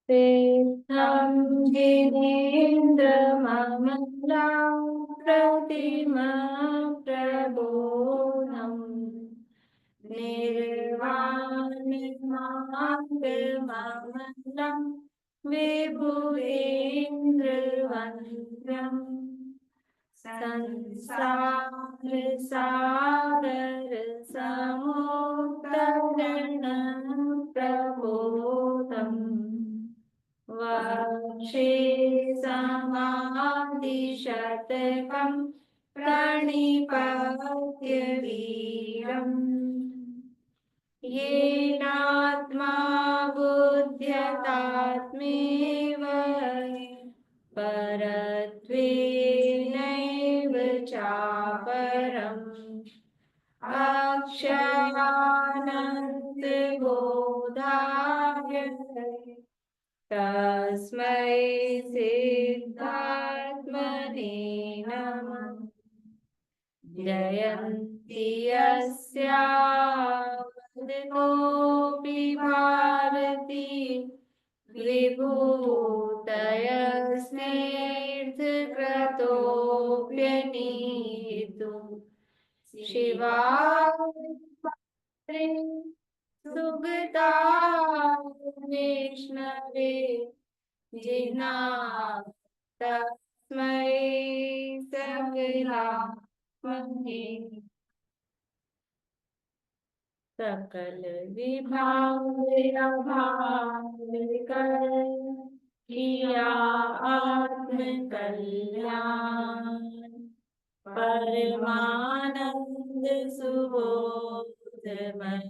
तीर्थं जिनेन्द्रममलां प्रतिमप्रबोधम् निर्वाणमार्गममलं विभुरेन्द्रवन्द्यम् संसारसागरसमुद्रगणं प्रबोधम् वक्षे समाधिशतकं प्रणिपत्य वीरम् येनात्मा बुध्यतात्मेव परत्वेनैव चापरम् अक्षयानन्तबोधाय तस्मै सिद्धात्मने नमः। जयन्ति यस्यावदतोऽपि भारती विभूतयस्नेऽर्थक्रतोऽप्यनीतु शिवा सुगता वैष्णवे जिना तस्मै सकलात्मने सकल विभाग कर किया आत्म कल्याण परमानंद सुबोधमय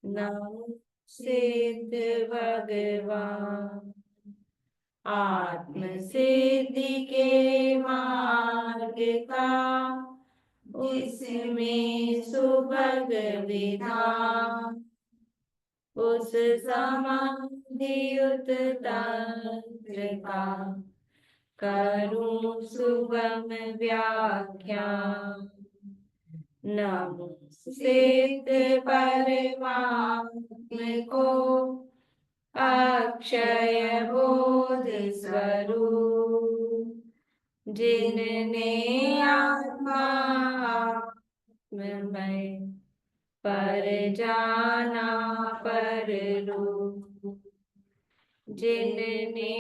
नमो सिद्ध भगवान। आत्म सिद्धि के मार्ग का उसमें सुभग विधान उस समाधियुत तंत्र का करूं सुगम व्याख्यान। नमो सिद्ध परमात्म को अक्षय बोध स्वरूप जिनने आत्मा आत्ममय पर जाना पर रूप जिनने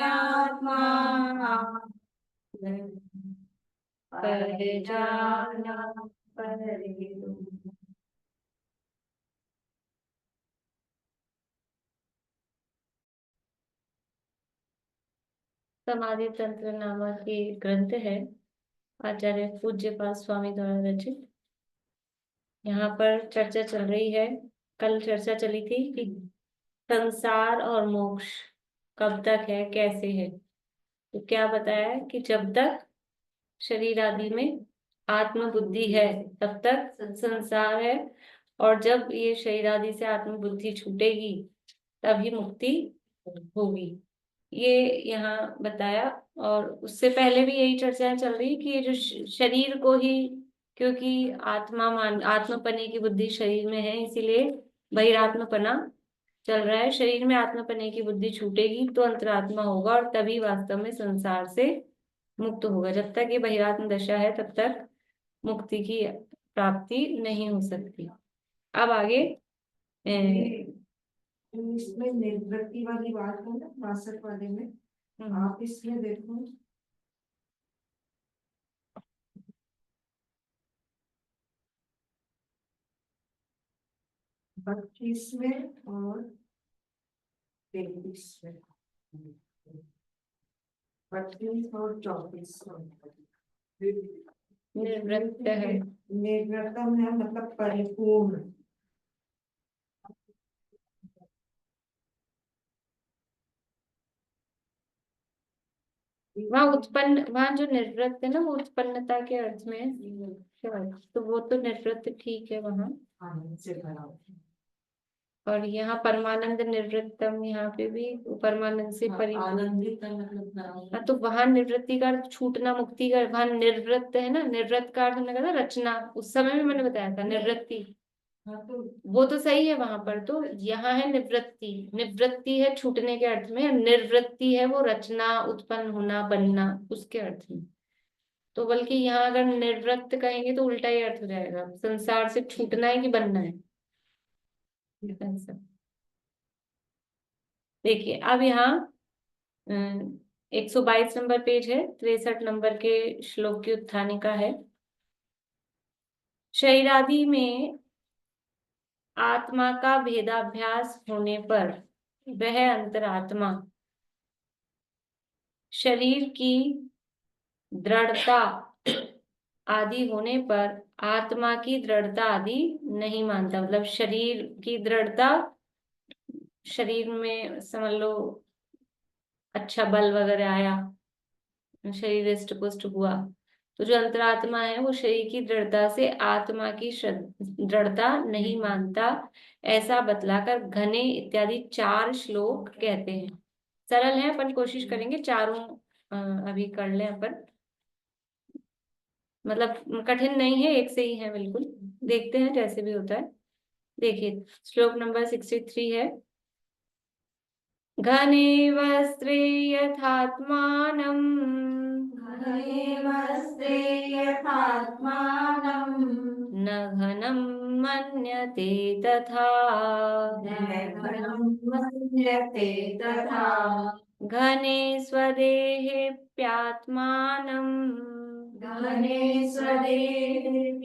आत्मा आत्ममय पर जाना पर रूप। समाधि तंत्र नामक ये ग्रंथ है आचार्य पूज्यपाद स्वामी द्वारा रचित। यहाँ पर चर्चा चल रही है। कल चर्चा चली थी कि संसार और मोक्ष कब तक है, कैसे है। तो क्या बताया है कि जब तक शरीर आदि में आत्म बुद्धि है तब तक संसार है, और जब ये शरीर आदि से आत्म बुद्धि छूटेगी तभी मुक्ति होगी, ये यहाँ बताया। और उससे पहले भी यही चर्चाएं चल रही कि ये जो शरीर को ही, क्योंकि आत्मपने की बुद्धि शरीर में है, इसीलिए बहिरात्मपना चल रहा है। शरीर में आत्मपने की बुद्धि छूटेगी तो अंतरात्मा होगा और तभी वास्तव में संसार से मुक्त होगा। जब तक ये बहिरात्म दशा है तब तक मुक्ति की प्राप्ति नहीं हो सकती। अब आगे इसमें निर्वृत्ति वाली बात है ना 62 वाले में, आप इसमें देखो 32 में और 33 में, 32 और 34 निर्वृत्त है। निर्वृत्तम है मतलब परिपूर्ण। वहाँ उत्पन्न, वहाँ जो निर्वृत्त है ना वो उत्पन्नता के अर्थ में है। तो वो तो निर्वृत्त ठीक है वहाँ। और यहाँ परमानंद निर्वृत्तम, यहाँ पे भी परमानंद से परिपूर्ण। तो वहाँ निवृत्ति का अर्थ छूटना, मुक्ति का। वहाँ निर्वृत्त है ना, निर्वृत्त का अर्थ हमने कहा था रचना, उस समय में मैंने बताया था निवृत्ति। हाँ तो वो तो सही है वहां पर, तो यहाँ है निवृत्ति। निवृत्ति है छूटने के अर्थ में, निर्वृत्ति है वो रचना, उत्पन्न होना, बनना, उसके अर्थ में। तो बल्कि यहाँ अगर निर्वृत्त कहेंगे तो उल्टा ही अर्थ हो जाएगा, संसार से छूटना है कि बनना है, ऐसा। देखिए अब यहाँ 122 नंबर पेज है, 63 नंबर के श्लोक की उत्थानिका है। शरीरादि में आत्मा का भेदाभ्यास होने पर वह अंतरात्मा शरीर की दृढ़ता आदि होने पर आत्मा की दृढ़ता आदि नहीं मानता। मतलब शरीर की दृढ़ता, शरीर में समझ लो अच्छा बल वगैरह आया, शरीर हृष्ट पुष्ट हुआ, तो जो अंतरात्मा है वो शरीर की दृढ़ता से आत्मा की दृढ़ता नहीं मानता, ऐसा बतलाकर घने इत्यादि 4 श्लोक कहते हैं। सरल है, अपन कोशिश करेंगे चारों अभी कर लें अपन। मतलब कठिन नहीं है, एक से ही है बिल्कुल, देखते हैं जैसे भी होता है। देखिए श्लोक नंबर 63 है। घने वस्त्रे यथात्मानं घने वस्त्रे यथात्मानं न घनं मन्यते तथा। न घनं मन्यते तथा। घने स्वदेहे प्यात्मानं घने स्वदेह्यात्मानं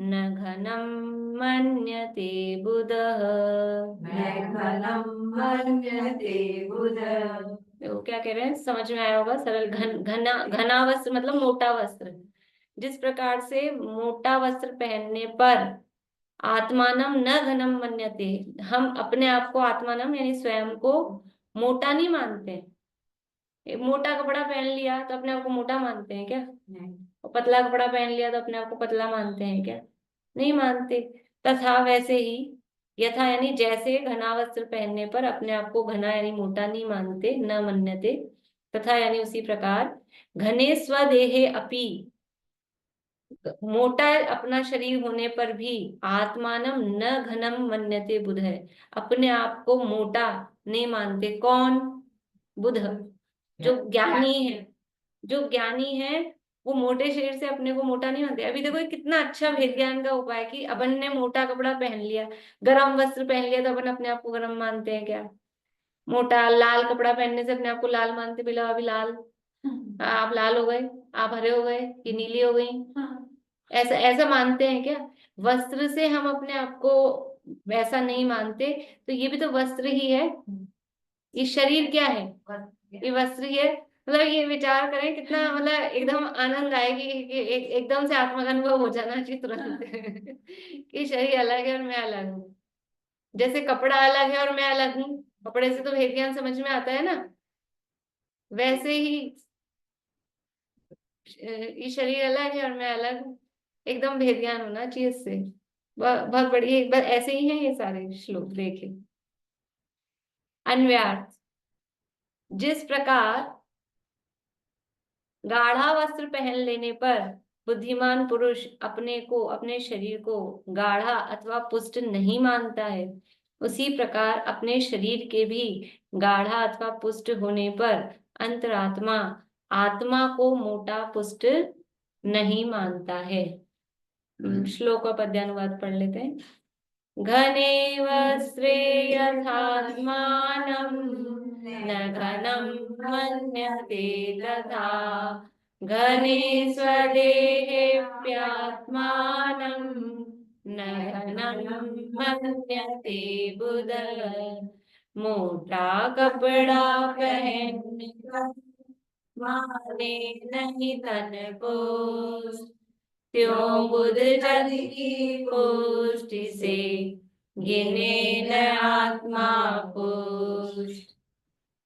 न घनं मन्यते बुधः। न घनं मन्यते बुधः। वो क्या कह रहे हैं, समझ में आया होगा। सरल, घना, घना वस्त्र मतलब मोटा वस्त्र। जिस प्रकार से मोटा वस्त्र पहनने पर आत्मानम न घनम मन्यते, हम अपने आप को आत्मानम यानी स्वयं को मोटा नहीं मानते। एक मोटा कपड़ा पहन लिया तो अपने आप को मोटा मानते हैं क्या? नहीं। और पतला कपड़ा पहन लिया तो अपने आप को पतला मानते हैं क्या? नहीं मानते। तथा वैसे ही, यथा यानी जैसे, घना वस्त्र पहनने पर अपने आप को घना यानी मोटा नहीं मानते, न मन्यते। तथा यानी उसी प्रकार घने स्वदेहे अपि, मोटा अपना शरीर होने पर भी आत्मानम न घनम मन्यते बुध है, अपने आप को मोटा नहीं मानते। कौन? बुध, जो ज्ञानी है। जो ज्ञानी है वो मोटे शरीर से अपने को मोटा नहीं मानते। अभी देखो ये कितना अच्छा भेद ज्ञान का उपाय है कि अपन ने मोटा कपड़ा पहन लिया, गर्म वस्त्र पहन लिया तो अपन अपने आप को गर्म मानते हैं क्या? मोटा लाल कपड़ा पहनने से अपने आप को लाल मानते, बिला अभी लाल, आप लाल हो गए, आप हरे हो गए, ये नीली हो गई, ऐसा ऐसा मानते हैं क्या? वस्त्र से हम अपने आप को वैसा नहीं मानते, तो ये भी तो वस्त्र ही है। ये शरीर क्या है? ये वस्त्र ही है। मतलब ये विचार करें कितना, मतलब एकदम आनंद आएगी कि एकदम से आत्मा का अनुभव हो जाना चाहिए तुरंत कि शरीर अलग है और मैं अलग हूँ। जैसे कपड़ा अलग है और मैं अलग हूँ, कपड़े से तो भेद ज्ञान समझ में आता है ना, वैसे ही ये शरीर अलग है और मैं अलग हूँ, एकदम भेद ज्ञान होना चाहिए इससे। बहुत बढ़िया, एक बार ऐसे ही हैं ये सारे श्लोक देखे। अन्वयार्थ, जिस प्रकार गाढ़ा वस्त्र पहन लेने पर बुद्धिमान पुरुष अपने को, अपने शरीर को गाढ़ा अथवा पुष्ट नहीं मानता है, उसी प्रकार अपने शरीर के भी गाढ़ा अथवा पुष्ट होने पर अंतरात्मा आत्मा को मोटा पुष्ट नहीं मानता है। श्लोक और पद्यानुवाद पढ़ लेते हैं। घने वस्त्रे यथात्मानं न घनं मन्यते तथा। घने स्वदेहेऽप्यात्मानं न घनं मन्यते बुधः। मोटा कपड़ा पहनने पर माने नहीं तन को, त्यों बुध जग की पुष्टि से गिने न आत्मा पुष्ट।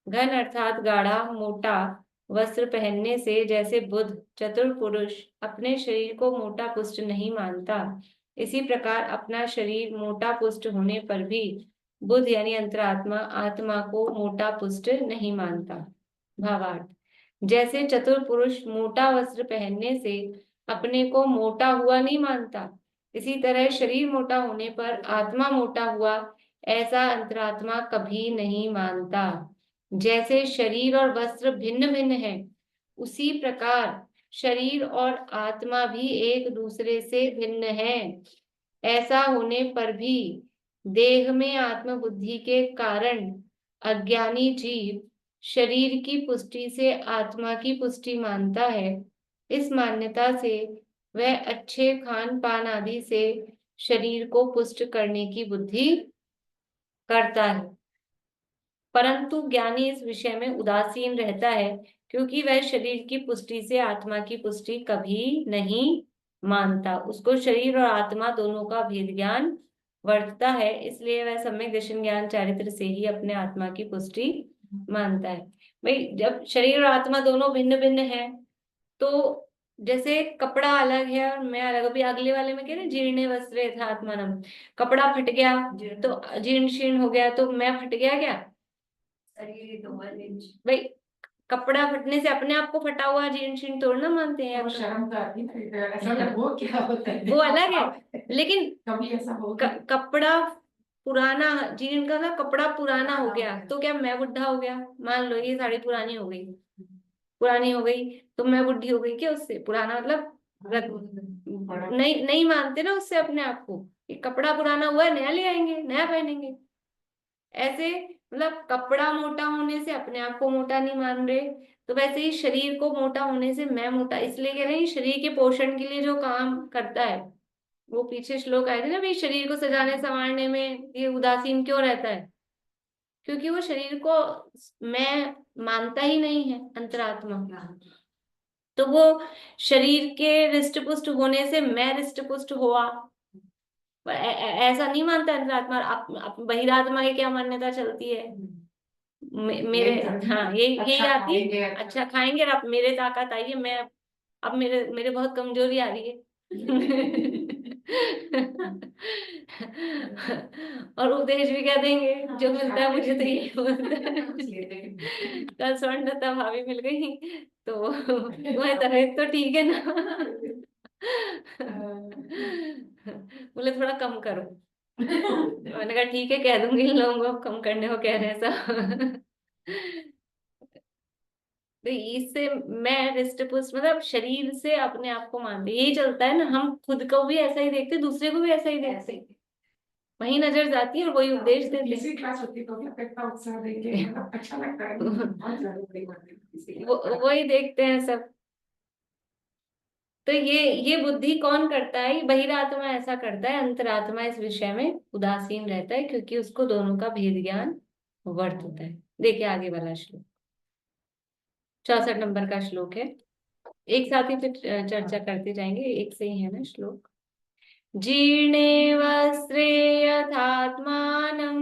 घन अर्थात गाढ़ा, मोटा वस्त्र पहनने से जैसे बुध चतुर पुरुष अपने शरीर को मोटा पुष्ट नहीं मानता, इसी प्रकार अपना शरीर मोटा पुष्ट होने पर भी बुध यानी अंतरात्मा आत्मा को मोटा पुष्ट नहीं मानता। भावार्थ, जैसे चतुर पुरुष मोटा वस्त्र पहनने से अपने को मोटा हुआ नहीं मानता, इसी तरह शरीर मोटा होने पर आत्मा मोटा हुआ, ऐसा अंतरात्मा कभी नहीं मानता। जैसे शरीर और वस्त्र भिन्न भिन्न है, उसी प्रकार शरीर और आत्मा भी एक दूसरे से भिन्न है। ऐसा होने पर भी देह में आत्मबुद्धि के कारण अज्ञानी जीव शरीर की पुष्टि से आत्मा की पुष्टि मानता है। इस मान्यता से वह अच्छे खान पान आदि से शरीर को पुष्ट करने की बुद्धि करता है, परंतु ज्ञानी इस विषय में उदासीन रहता है, क्योंकि वह शरीर की पुष्टि से आत्मा की पुष्टि कभी नहीं मानता। उसको शरीर और आत्मा दोनों का भेद ज्ञान वर्तता है, इसलिए वह सम्यक दर्शन ज्ञान चारित्र से ही अपने आत्मा की पुष्टि मानता है। भाई जब शरीर और आत्मा दोनों भिन्न भिन्न है, तो जैसे कपड़ा अलग है और मैं अलग, अभी अगले वाले में कह रहे जीर्णे वस्त्रे यथा आत्मानम, कपड़ा फट गया तो जीर्ण शीर्ण हो गया, तो मैं फट गया क्या? भाई कपड़ा फटने से अपने आप को फटा हुआ जीर्ण शीर्ण थोड़ा ना मानते हैं, वो शर्म तो आती है ना, ऐसा वो क्या होता है, वो अलग है। लेकिन कभी ऐसा हो कपड़ा पुराना, जीर्ण का ना कपड़ा पुराना हो गया तो क्या मैं बुढ़ा हो गया? मान लो ये साड़ी पुरानी हो गई, पुरानी हो गई तो मैं बुढ़ी हो गई क्या उससे? पुराना मतलब नहीं नहीं मानते ना उससे अपने आप को। ये कपड़ा पुराना हुआ है, नया ले आएंगे, नया पहनेंगे। ऐसे मतलब कपड़ा मोटा होने से अपने आप को मोटा नहीं मान रहे, तो वैसे ही शरीर को मोटा होने से मैं मोटा इसलिए कह रहे हैं, शरीर के पोषण के लिए जो काम करता है, वो पीछे श्लोक आए थे ना, भाई शरीर को सजाने संवारने में ये उदासीन क्यों रहता है? क्योंकि वो शरीर को मैं मानता ही नहीं है, अंतरात्मा। तो वो शरीर के रिष्ट पुष्ट होने से मैं रिष्ट पुष्ट हुआ, ऐसा नहीं मानता अंतरात्मा। बहिरात्मा की क्या मान्यता चलती है? मेरे, हाँ यही यही अच्छा आती है, खाएंगे, अच्छा खाएंगे और अब मेरे ताकत आई है, मैं अब मेरे मेरे बहुत कमजोरी आ रही है। और उपदेश भी क्या देंगे, जो मिलता है मुझे तो ये मिलता है। कल स्वर्ण लता भाभी मिल गई तो तुम्हारी तबीयत तो ठीक है ना? बोले थोड़ा कम करो। मैंने कहा ठीक है, कह दूंगी इन लोगों को कम करने को कह रहे हैं सब। तो इससे मैं रिष्ट पुष्ट मतलब शरीर से अपने आप को मानते, यही चलता है ना, हम खुद को भी ऐसा ही देखते, दूसरे को भी ऐसा ही देखते, वही नजर जाती है और वही उपदेश देते तीसरी क्लास होती तो क्या कितना उत्साह देंगे, मतलब अच्छा लगता है, बहुत ज्यादा बड़ी बात है, तीसरी क्लास। वही देखते हैं सब। तो ये बुद्धि कौन करता है? ये बहिरात्मा ऐसा करता है, अंतरात्मा इस विषय में उदासीन रहता है, क्योंकि उसको दोनों का भेद ज्ञान वर्तता है। देखिए आगे वाला श्लोक, 64 नंबर का श्लोक है। एक साथ ही फिर चर्चा करते जाएंगे, एक से ही है ना श्लोक। जीर्णे वस्त्रे यथात्मानं,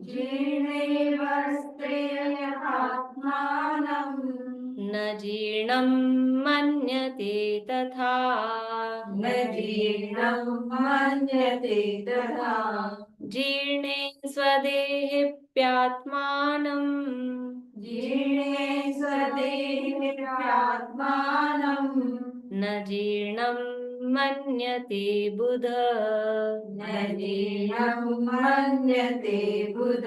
जीर्णे वस्त्रे यथात्मानं, न जीर्णं मन्यते तथा, न जीर्णं मन्यते तथा, जीर्णे स्वदेहेऽप्यात्मानं, जीर्णे स्वदेहात्मानं, न जीर्णं मन्यते बुध। न जीर्णं मन्यते बुध।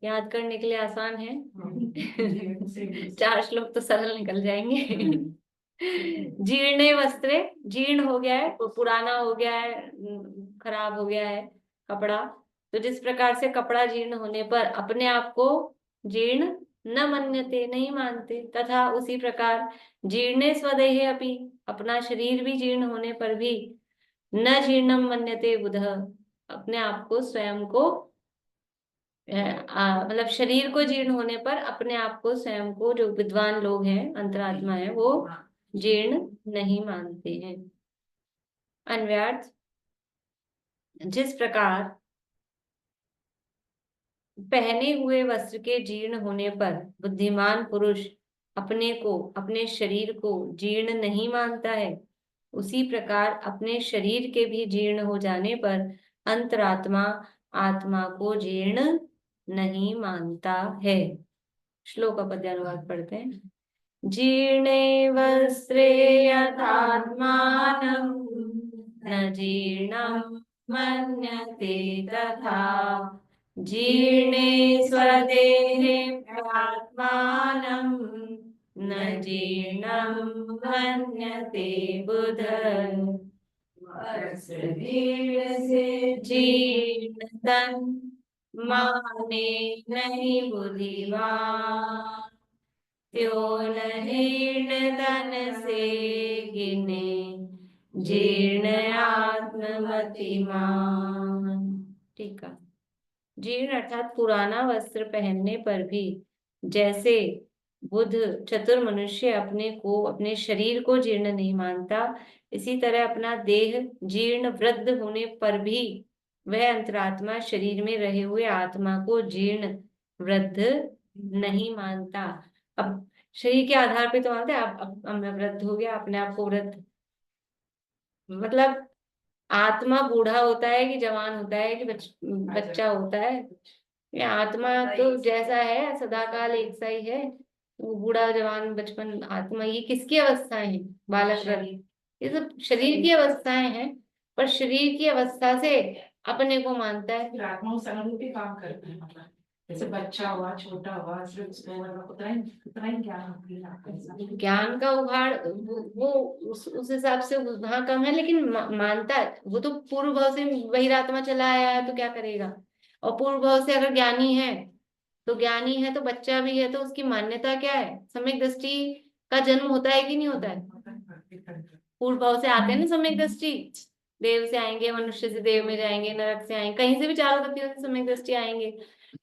याद करने के लिए आसान है। 4 श्लोक तो सरल निकल जाएंगे। जीर्णे वस्त्रे, जीर्ण हो गया है, पुराना हो गया है, खराब हो गया है कपड़ा, तो जिस प्रकार से कपड़ा जीर्ण होने पर अपने आप को जीर्ण न मन्यते नहीं मानते, तथा उसी प्रकार जीर्णे स्वदेहे अपि, अपना शरीर भी जीर्ण होने पर भी न जीर्णम मन्यते बुधः, अपने आप को स्वयं को मतलब शरीर को जीर्ण होने पर अपने आप को स्वयं को, जो विद्वान लोग हैं अंतरात्मा है, वो जीर्ण नहीं मानते हैं। अन्वयार्थ, जिस प्रकार पहने हुए वस्त्र के जीर्ण होने पर बुद्धिमान पुरुष अपने को, अपने शरीर को जीर्ण नहीं मानता है, उसी प्रकार अपने शरीर के भी जीर्ण हो जाने पर अंतरात्मा आत्मा को जीर्ण नहीं मानता है। श्लोक का पद्यानुवाद पढ़ते हैं। जीर्णे वस्त्रे यथात्मानं, न जीर्णं मन्यते तथा जीर्णे स्वदेहे प्रात्मानं न जीर्णं मन्यते बुध जीर्ण तन माने नहीं बुद्धिमान त्यो जीर्ण तन से गिने जीर्ण आत्ममतिमान। ठीक है। जीर्ण अर्थात पुराना वस्त्र पहनने पर भी जैसे बुद्ध चतुर मनुष्य अपने को अपने शरीर को जीर्ण नहीं मानता, इसी तरह अपना देह जीर्ण वृद्ध होने पर भी वह अंतरात्मा शरीर में रहे हुए आत्मा को जीर्ण वृद्ध नहीं मानता। अब शरीर के आधार पे तो मानते हैं, अब मैं वृद्ध हो गया, अपने आप को वृद्ध, मतलब आत्मा बूढ़ा होता है कि जवान होता है कि बच्चा होता है? ये आत्मा तो जैसा है सदाकाल एक सा ही है। वो बूढ़ा जवान बचपन आत्मा ये किसकी अवस्थाएं हैं? बालक वृद्ध, ये सब शरीर की अवस्थाएं हैं। पर शरीर की अवस्था से अपने को मानता है। आत्मा उस अनुरूपी काम करती है, मतलब जैसे बच्चा हुआ, छोटा हुआ, सिर्फ उसमें मतलब उतना ही ज्ञान का उभार वो उस हिसाब से वहां कम है, लेकिन मानता है। वो तो पूर्व भाव से बहिरात्मा चला आया है तो क्या करेगा? और पूर्व भाव से अगर ज्ञानी है तो ज्ञानी है तो बच्चा भी है, तो उसकी मान्यता क्या है? सम्यक दृष्टि का जन्म होता है कि नहीं होता है? पूर्व भाव से आते हैं ना सम्यक दृष्टि, देव से आएंगे, मनुष्य से देव में जाएंगे, नरक से आएंगे, कहीं से भी चारों गतियों से सम्यक दृष्टि आएंगे।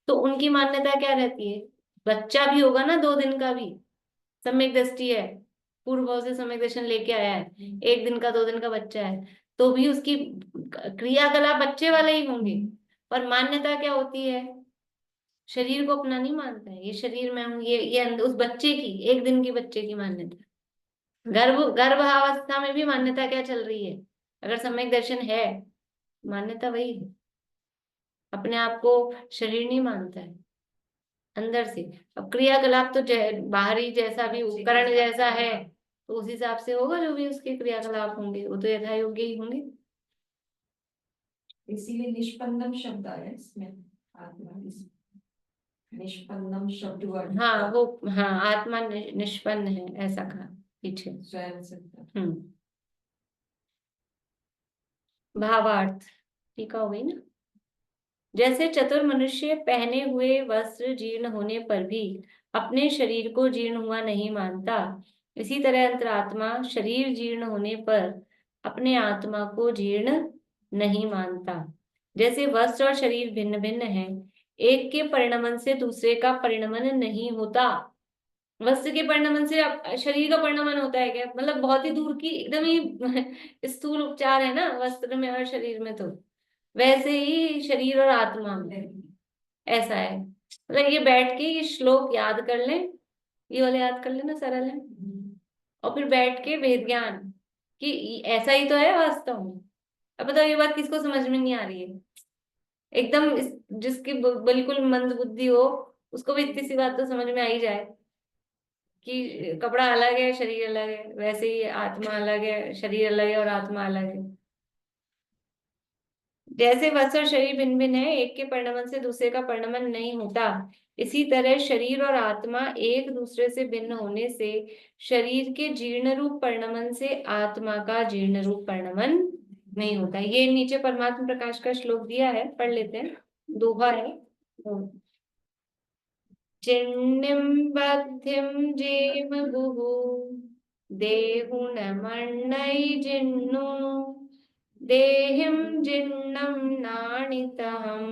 तो उनकी मान्यता क्या रहती है? बच्चा भी होगा ना 2 दिन का भी सम्यक दृष्टि है, पूर्व भाव से सम्यक दर्शन लेके आया है, 1 दिन का 2 दिन का बच्चा है, तो भी उसकी क्रियाकलाप बच्चे वाले ही होंगे। पर मान्यता क्या होती है? शरीर को अपना नहीं मानता है, ये शरीर में हूँ, ये उस बच्चे की 1 दिन की बच्चे की मान्यता। गर्भावस्था में भी मान्यता क्या चल रही है? अगर सम्यक दर्शन है, मान्यता वही है, अपने आप को शरीर नहीं मानता है अंदर से। अब क्रियाकलाप तो बाहरी जैसा भी उपकरण जैसा है तो उस हिसाब से होगा, जो भी उसके क्रियाकलाप होंगे वो तो यथा योग्य ही होंगे। इसीलिए निष्पन्नम शब्द आया इसमें, आत्मा निष्पन्नम शब्द हुआ। हाँ वो, हाँ आत्मा निष्पन्न है ऐसा कहा पीछे स्वयं से। भावार्थ ठीक हो गई ना। जैसे चतुर मनुष्य पहने हुए वस्त्र जीर्ण होने पर भी अपने शरीर को जीर्ण हुआ नहीं मानता, इसी तरह अंतरात्मा शरीर जीर्ण होने पर अपने आत्मा को जीर्ण नहीं मानता। जैसे वस्त्र और शरीर भिन्न भिन्न हैं, एक के परिणमन से दूसरे का परिणमन नहीं होता। वस्त्र के परिणमन से शरीर का परिणमन होता है क्या? मतलब बहुत ही दूर की एकदम ही स्थूल उपचार है ना वस्त्र में और शरीर में, तो वैसे ही शरीर और आत्मा में ऐसा है। मतलब ये बैठ के ये श्लोक याद कर लें, ये वाले याद कर लेना, सरल है। और फिर बैठ के वेद ज्ञान कि ऐसा ही तो है वास्तव में। अब बताओ ये बात किसको समझ में नहीं आ रही है? एकदम जिसकी बिल्कुल मंद बुद्धि हो उसको भी इतनी सी बात तो समझ में आ ही जाए कि कपड़ा अलग है शरीर अलग है, वैसे ही आत्मा अलग है, शरीर अलग है और आत्मा अलग है। जैसे वस्त्र और शरीर भिन्न भिन्न है, एक के परिणमन से दूसरे का परिणमन नहीं होता, इसी तरह शरीर और आत्मा एक दूसरे से भिन्न होने से शरीर के जीर्ण रूप परिणमन से आत्मा का जीर्ण रूप परिणमन नहीं होता। ये नीचे परमात्मा प्रकाश का श्लोक दिया है, पढ़ लेते हैं। दोहा है। चिन्निम बद्धिम जेम गुहु देहु न मन्नै जिन्नु देहिम जिन्नम नाणितहम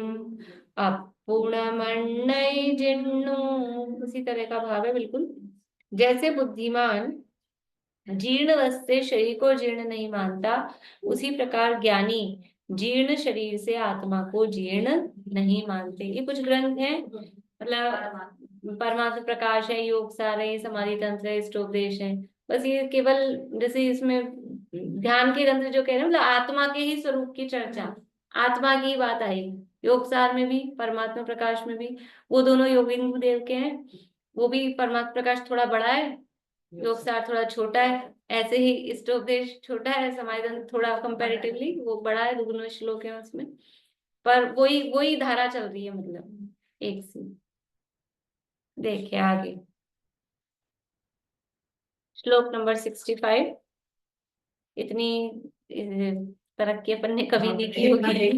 अपूर्णमन्नै जिन्नु। उसी तरह का भाव है बिल्कुल। जैसे बुद्धिमान जीर्ण वस्त्र से शरीर को जीर्ण नहीं मानता, उसी प्रकार ज्ञानी जीर्ण शरीर से आत्मा को जीर्ण नहीं मानते। ये कुछ ग्रंथ हैं, मतलब परमात्मा प्रकाश है, योग सार है, समाधि तंत्र है, इष्टोपदेश है। बस ये केवल जैसे इसमें ध्यान के ग्रंथ जो कह रहे हैं, मतलब आत्मा के ही स्वरूप की चर्चा, आत्मा की बात आई। योग सार में भी परमात्मा प्रकाश में भी, वो दोनों योगिंद्र देव के हैं, वो भी परमात्मा प्रकाश थोड़ा बड़ा है योग सार थोड़ा छोटा है, ऐसे ही इष्टोपदेश छोटा है, समाधान थोड़ा कंपैरेटिवली वो बड़ा है, 2 श्लोक है उसमें, पर वही वही धारा चल रही है, मतलब एक सी। देखिए आगे श्लोक नंबर 65। इतनी तरक्की अपन ने कभी नहीं की होगी।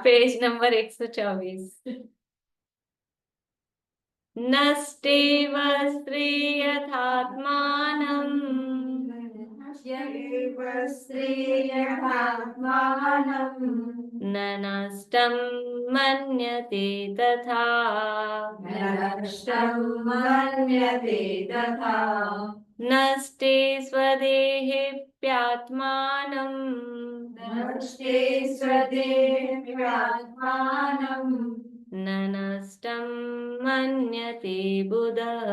Page number 124। नष्टे वस्त्रे यथात्मानम् न नष्टं मन्यते तथा। नष्टे स्वदेहेऽप्यात्मानम् न नष्टं मन्यते बुधः।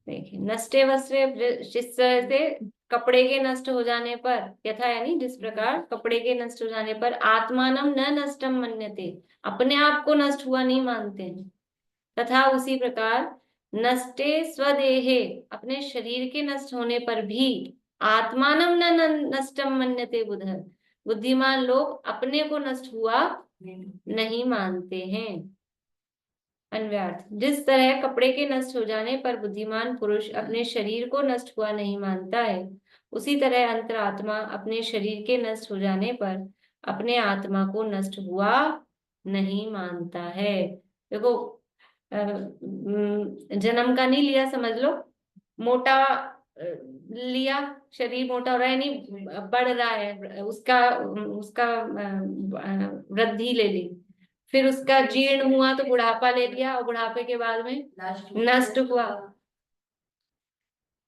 देखिए नष्टे वस्त्रे, जिस तरह से कपड़े के नष्ट हो जाने पर, यथा यानी जिस प्रकार कपड़े के नष्ट हो जाने पर, आत्मानम न नष्टम मन्यते, अपने आप को नष्ट हुआ नहीं मानते हैं, तथा उसी प्रकार नष्टे स्वदेहे, अपने शरीर के नष्ट होने पर भी, आत्मानम न नष्टम मन्यते बुधः, बुद्धिमान लोग अपने को नष्ट हुआ नहीं मानते हैं। अन्वयार्थ, जिस तरह कपड़े के नष्ट हो जाने पर बुद्धिमान पुरुष अपने शरीर को नष्ट हुआ नहीं मानता है, उसी तरह अंतरात्मा अपने शरीर के नष्ट हो जाने पर अपने आत्मा को नष्ट हुआ नहीं मानता है। देखो जन्म का नहीं लिया, समझ लो मोटा लिया, शरीर मोटा हो रहा है, नहीं बढ़ रहा है, उसका उसका वृद्धि ले ली, फिर उसका जीर्ण हुआ तो बुढ़ापा ले लिया, और बुढ़ापे के बाद में नष्ट हुआ।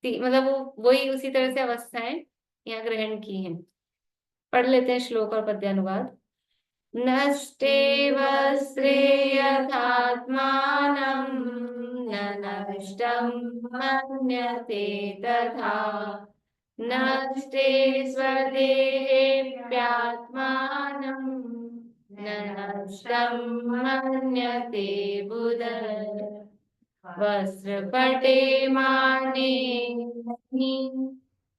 मतलब वो वही उसी तरह से अवस्थाएं यहाँ ग्रहण की हैं। पढ़ लेते हैं श्लोक और पद्यानुवाद। नष्टे वस्त्रे यथात्मानं न नष्टं मन्यते तथा। नष्टे स्वदेहेऽप्यात्मानं न नष्टं मन्यते बुधः। वस्त्रपटे माने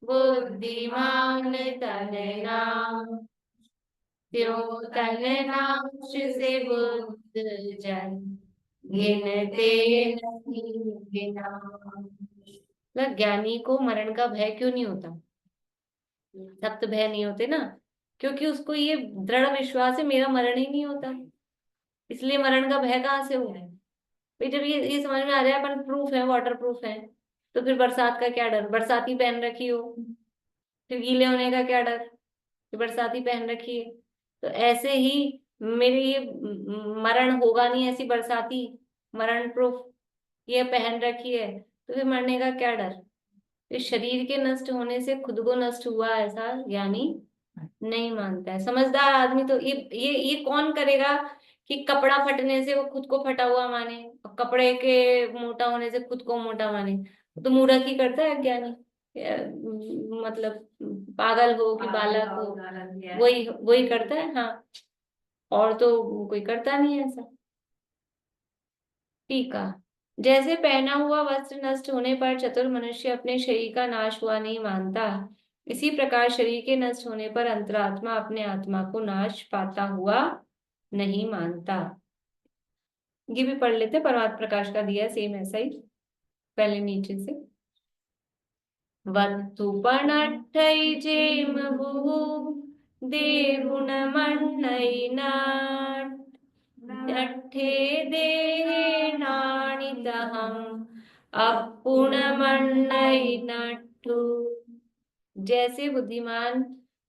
बुद्धिमान तनना, त्यों तननाश से बुद्ध जन गिनते नहीं गिना। मतलब ज्ञानी को मरण का भय क्यों नहीं होता? तब तो भय नहीं होते ना, क्योंकि उसको ये दृढ़ विश्वास है मेरा मरण ही नहीं होता, इसलिए मरण का भय कहाँ से हुआ है भाई? जब ये समझ में आ जाए अपन प्रूफ है, वाटर प्रूफ है, तो फिर बरसात का क्या डर? बरसाती पहन रखी हो, फिर गीले होने का क्या डर कि बरसाती पहन रखी है? तो ऐसे ही मेरे ये मरण होगा नहीं, ऐसी बरसाती मरण प्रूफ ये पहन रखी है, तो फिर मरने का क्या डर? इस शरीर के नष्ट होने से खुद को नष्ट हुआ ऐसा ज्ञानी नहीं मानता है। समझदार आदमी तो ये कौन करेगा कि कपड़ा फटने से वो खुद को फटा हुआ माने, और कपड़े के मोटा होने से खुद को मोटा माने? तो मूर्ख ही करता है ज्ञानी, मतलब पागल हो कि बालक हो, वही वही करता है। हाँ, और तो कोई करता नहीं है ऐसा। ठीक है। जैसे पहना हुआ वस्त्र नष्ट होने पर चतुर मनुष्य अपने शरीर का नाश हुआ नहीं मानता, इसी प्रकार शरीर के नष्ट होने पर अंतरात्मा अपने आत्मा को नाश पाता हुआ नहीं मानता। ये भी पढ़ लेते, परमात्मा प्रकाश का दिया सेम ऐसा ही, पहले नीचे से। वत्तुपनट्ठै जेम बहु देहुन मन्नै नाट नट्ठे देहेनानितहम् अपुनमन्नै नट्टु। जैसे बुद्धिमान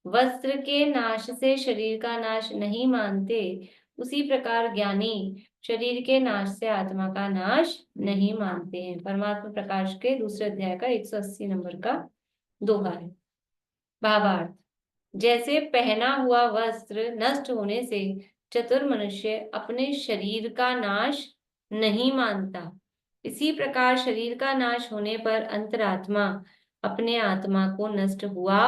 वस्त्र के नाश से शरीर का नाश नहीं मानते, उसी प्रकार ज्ञानी शरीर के नाश से आत्मा का नाश नहीं मानते हैं। परमात्मा प्रकाश के दूसरे अध्याय का 180 नंबर का दोहा है। भावार्थ, जैसे पहना हुआ वस्त्र नष्ट होने से चतुर मनुष्य अपने शरीर का नाश नहीं मानता, इसी प्रकार शरीर का नाश होने पर अंतरात्मा अपने आत्मा को नष्ट हुआ